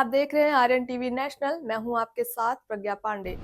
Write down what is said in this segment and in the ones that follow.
देख रहे हैं आर्यन टीवी नेशनल। मैं हूं आपके साथ प्रज्ञा पांडे।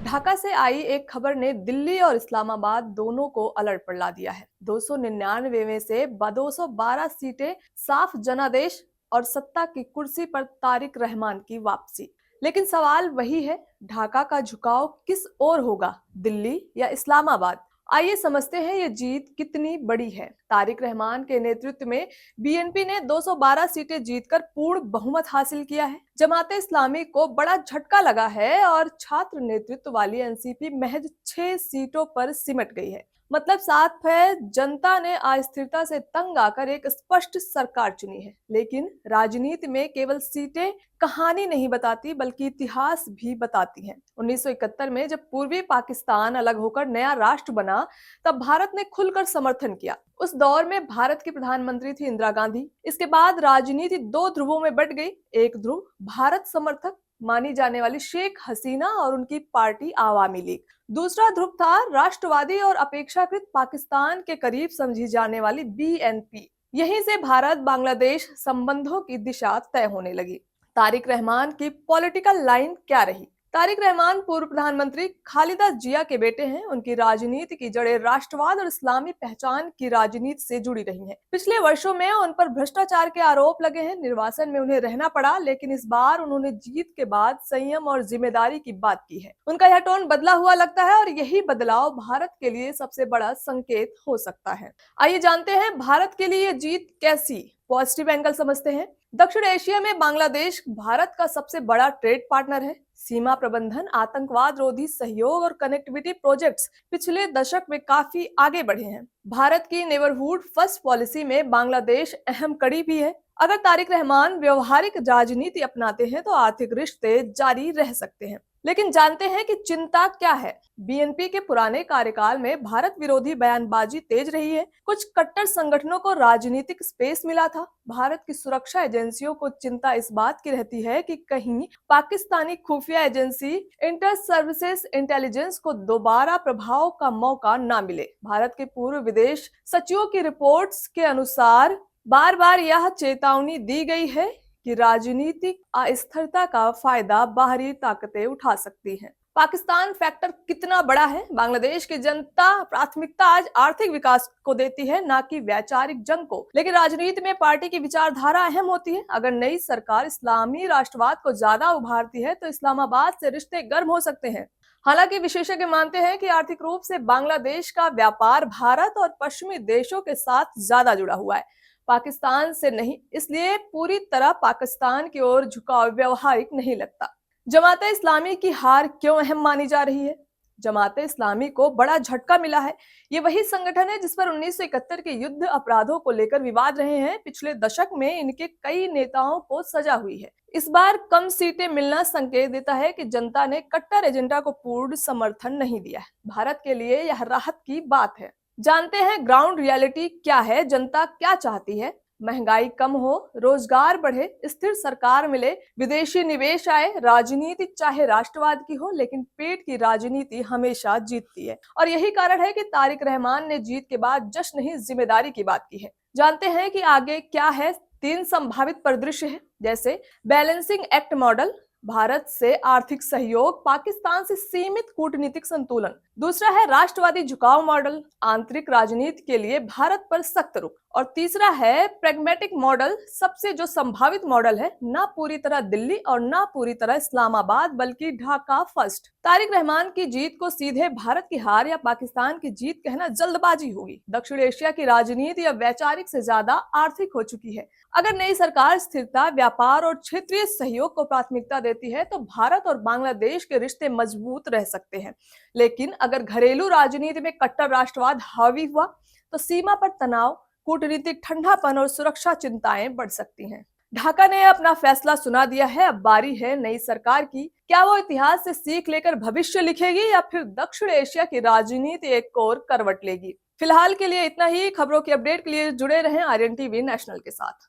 ढाका से आई एक खबर ने दिल्ली और इस्लामाबाद दोनों को अलर्ट पर ला दिया है। 299 में से 212 सीटें साफ जनादेश और सत्ता की कुर्सी पर तारिक रहमान की वापसी। लेकिन सवाल वही है, ढाका का झुकाव किस ओर होगा, दिल्ली या इस्लामाबाद? आइए समझते हैं ये जीत कितनी बड़ी है। तारिक रहमान के नेतृत्व में बीएनपी ने 212 सीटें जीतकर पूर्ण बहुमत हासिल किया है। जमाते इस्लामी को बड़ा झटका लगा है और छात्र नेतृत्व वाली एनसीपी महज 6 सीटों पर सिमट गई है। मतलब साफ है, जनता ने अस्थिरता से तंग आकर एक स्पष्ट सरकार चुनी है। लेकिन राजनीति में केवल सीटें कहानी नहीं बताती, बल्कि इतिहास भी बताती हैं। 1971 में जब पूर्वी पाकिस्तान अलग होकर नया राष्ट्र बना, तब भारत ने खुलकर समर्थन किया। उस दौर में भारत की प्रधानमंत्री थी इंदिरा गांधी। इसके बाद राजनीति दो ध्रुवों में बंट गई। एक ध्रुव भारत समर्थक मानी जाने वाली शेख हसीना और उनकी पार्टी आवामी लीग, दूसरा ध्रुव था राष्ट्रवादी और अपेक्षाकृत पाकिस्तान के करीब समझी जाने वाली बीएनपी। यहीं से भारत बांग्लादेश संबंधों की दिशा तय होने लगी। तारिक रहमान की पॉलिटिकल लाइन क्या रही? तारिक रहमान पूर्व प्रधानमंत्री खालिदा जिया के बेटे हैं। उनकी राजनीति की जड़ें राष्ट्रवाद और इस्लामी पहचान की राजनीति से जुड़ी रही हैं। पिछले वर्षों में उन पर भ्रष्टाचार के आरोप लगे हैं। निर्वासन में उन्हें रहना पड़ा, लेकिन इस बार उन्होंने जीत के बाद संयम और जिम्मेदारी की बात की है। उनका यह टोन बदला हुआ लगता है और यही बदलाव भारत के लिए सबसे बड़ा संकेत हो सकता है। आइए जानते हैं भारत के लिए ये जीत कैसी पॉजिटिव एंगल समझते हैं। दक्षिण एशिया में बांग्लादेश भारत का सबसे बड़ा ट्रेड पार्टनर है। सीमा प्रबंधन, आतंकवाद रोधी सहयोग और कनेक्टिविटी प्रोजेक्ट्स पिछले दशक में काफी आगे बढ़े हैं। भारत की नेबरहुड फर्स्ट पॉलिसी में बांग्लादेश अहम कड़ी भी है। अगर तारिक रहमान व्यवहारिक राजनीति अपनाते हैं तो आर्थिक रिश्ते जारी रह सकते हैं। लेकिन जानते हैं कि चिंता क्या है? बीएनपी के पुराने कार्यकाल में भारत विरोधी बयानबाजी तेज रही है। कुछ कट्टर संगठनों को राजनीतिक स्पेस मिला था। भारत की सुरक्षा एजेंसियों को चिंता इस बात की रहती है कि कहीं पाकिस्तानी खुफिया एजेंसी इंटर सर्विसेज इंटेलिजेंस को दोबारा प्रभाव का मौका ना मिले। भारत के पूर्व विदेश सचिवों की रिपोर्ट्स के अनुसार बार बार यह चेतावनी दी गई है कि राजनीतिक अस्थिरता का फायदा बाहरी ताकतें उठा सकती हैं। पाकिस्तान फैक्टर कितना बड़ा है? बांग्लादेश की जनता प्राथमिकता आज आर्थिक विकास को देती है, ना कि वैचारिक जंग को। लेकिन राजनीति में पार्टी की विचारधारा अहम होती है। अगर नई सरकार इस्लामी राष्ट्रवाद को ज्यादा उभारती है तो इस्लामाबाद से रिश्ते गर्म हो सकते हैं। हालांकि विशेषज्ञ मानते हैं कि आर्थिक रूप से बांग्लादेश का व्यापार भारत और पश्चिमी देशों के साथ ज्यादा जुड़ा हुआ है, पाकिस्तान से नहीं। इसलिए पूरी तरह पाकिस्तान की ओर झुकाव व्यवहारिक नहीं लगता। जमाते इस्लामी की हार क्यों अहम मानी जा रही है? जमाते इस्लामी को बड़ा झटका मिला है। ये वही संगठन है जिस पर 1971 के युद्ध अपराधों को लेकर विवाद रहे हैं। पिछले दशक में इनके कई नेताओं को सजा हुई है। इस बार कम सीटें मिलना संकेत देता है कि जनता ने कट्टर एजेंडा को पूर्ण समर्थन नहीं दिया है। भारत के लिए यह राहत की बात है। जानते हैं ग्राउंड रियलिटी क्या है, जनता क्या चाहती है? महंगाई कम हो, रोजगार बढ़े, स्थिर सरकार मिले, विदेशी निवेश आए। राजनीति चाहे राष्ट्रवाद की हो, लेकिन पेट की राजनीति हमेशा जीतती है। और यही कारण है कि तारिक रहमान ने जीत के बाद जश्न नहीं, जिम्मेदारी की बात की है। जानते हैं कि आगे क्या है? 3 संभावित परिदृश्य है, जैसे बैलेंसिंग एक्ट मॉडल, भारत से आर्थिक सहयोग, पाकिस्तान से सीमित कूटनीतिक संतुलन। दूसरा है राष्ट्रवादी झुकाव मॉडल, आंतरिक राजनीति के लिए भारत पर सख्त रुख। और तीसरा है प्रैग्मेटिक मॉडल, सबसे जो संभावित मॉडल है, ना पूरी तरह दिल्ली और ना पूरी तरह इस्लामाबाद, बल्कि ढाका फर्स्ट। तारिक रहमान की जीत को सीधे भारत की हार या पाकिस्तान की जीत कहना जल्दबाजी होगी। दक्षिण एशिया की राजनीति अब वैचारिक से ज्यादा आर्थिक हो चुकी है। अगर नई सरकार स्थिरता, व्यापार और क्षेत्रीय सहयोग को प्राथमिकता देती है तो भारत और बांग्लादेश के रिश्ते मजबूत रह सकते हैं। लेकिन अगर घरेलू राजनीति में कट्टर राष्ट्रवाद हावी हुआ तो सीमा पर तनाव, कूटनीतिक ठंडापन और सुरक्षा चिंताएं बढ़ सकती हैं। ढाका ने अपना फैसला सुना दिया है। अब बारी है नई सरकार की। क्या वो इतिहास से सीख लेकर भविष्य लिखेगी या फिर दक्षिण एशिया की राजनीति एक और करवट लेगी? फिलहाल के लिए इतना ही। खबरों की अपडेट के लिए जुड़े रहें आर्यन टीवी नेशनल के साथ।